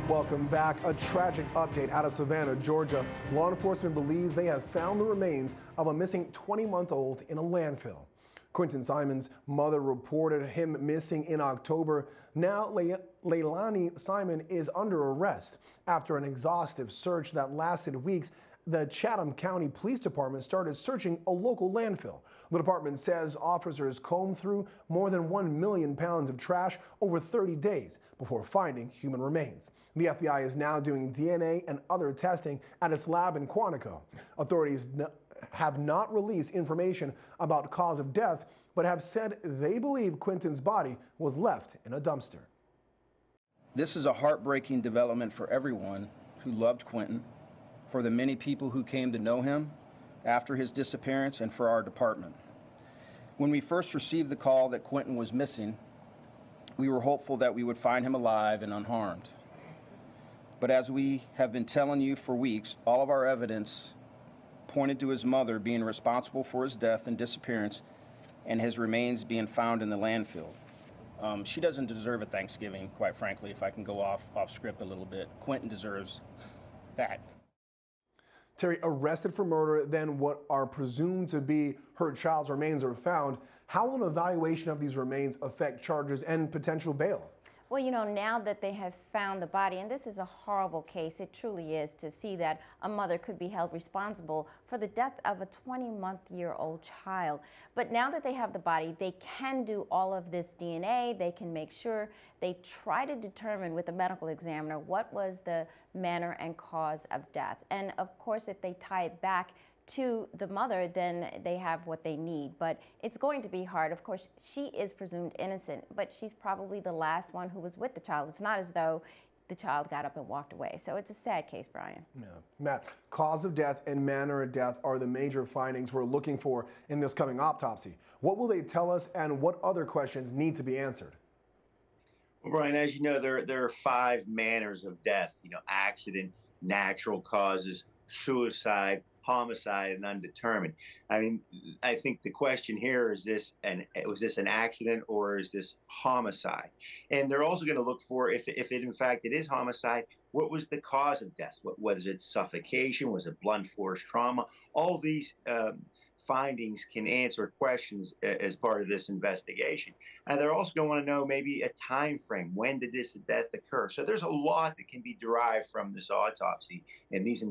Welcome back. A tragic update out of Savannah, Georgia. Law enforcement believes they have found the remains of a missing 20-month-old in a landfill. Quinton Simon's mother reported him missing in October. Now, Leilani Simon is under arrest after an exhaustive search that lasted weeks. The Chatham County Police Department started searching a local landfill. The department says officers combed through more than 1 million pounds of trash over 30 days before finding human remains. The FBI is now doing DNA and other testing at its lab in Quantico. Authorities have not released information about cause of death, but have said they believe Quinton's body was left in a dumpster. This is a heartbreaking development for everyone who loved Quinton, for the many people who came to know him after his disappearance, and for our department. When we first received the call that Quinton was missing, we were hopeful that we would find him alive and unharmed. But as we have been telling you for weeks, all of our evidence pointed to his mother being responsible for his death and disappearance, and his remains being found in the landfill. She doesn't deserve a Thanksgiving, quite frankly, if I can go off script a little bit. Quinton deserves that. Terry, arrested for murder, then what are presumed to be her child's remains are found. How will an evaluation of these remains affect charges and potential bail? Well, you know, now that they have found the body, and this is a horrible case, it truly is, to see that a mother could be held responsible for the death of a 20-month-old child. But now that they have the body, they can do all of this DNA. They can make sure they try to determine with the medical examiner what was the manner and cause of death. And of course, if they tie it back to the mother, then they have what they need. But it's going to be hard. Of course, she is presumed innocent, but she's probably the last one who was with the child. It's not as though the child got up and walked away. So it's a sad case, Brian. Yeah. Matt, cause of death and manner of death are the major findings we're looking for in this coming autopsy. What will they tell us, and what other questions need to be answered? Well, Brian, as you know, there are 5 manners of death, accident, natural causes, suicide, homicide, and undetermined. I mean, I think the question here is was this an accident or is this homicide? And they're also going to look for, if it in fact it is homicide, what was the cause of death? Was it suffocation? Was it blunt force trauma? All these findings can answer questions as part of this investigation. And they're also going to want to know maybe a time frame. When did this death occur? So there's a lot that can be derived from this autopsy, and these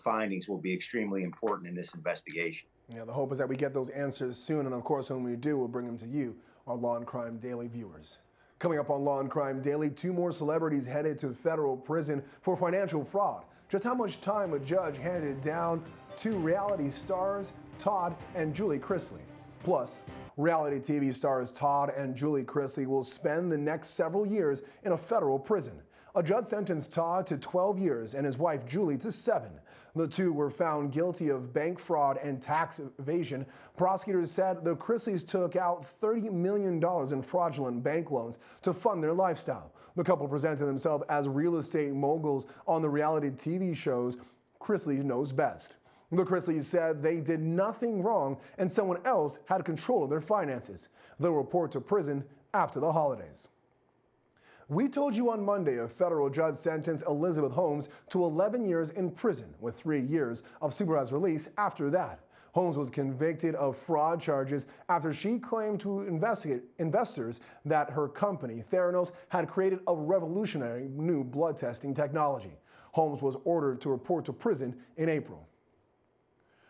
findings will be extremely important in this investigation. Yeah, the hope is that we get those answers soon, and of course, when we do, we'll bring them to you, our Law and Crime Daily viewers. Coming up on Law and Crime Daily, 2 more celebrities headed to federal prison for financial fraud. Just how much time a judge handed down to reality stars Todd and Julie Chrisley. Plus, reality TV stars Todd and Julie Chrisley will spend the next several years in a federal prison. A judge sentenced Todd to 12 years and his wife Julie to 7. The two were found guilty of bank fraud and tax evasion. Prosecutors said the Chrisleys took out $30 million in fraudulent bank loans to fund their lifestyle. The couple presented themselves as real estate moguls on the reality TV shows Chrisley Knows Best. The Chrisleys said they did nothing wrong and someone else had control of their finances. They'll report to prison after the holidays. We told you on Monday a federal judge sentenced Elizabeth Holmes to 11 years in prison with 3 years of supervised release after that. Holmes was convicted of fraud charges after she claimed to investors that her company, Theranos, had created a revolutionary new blood testing technology. Holmes was ordered to report to prison in April.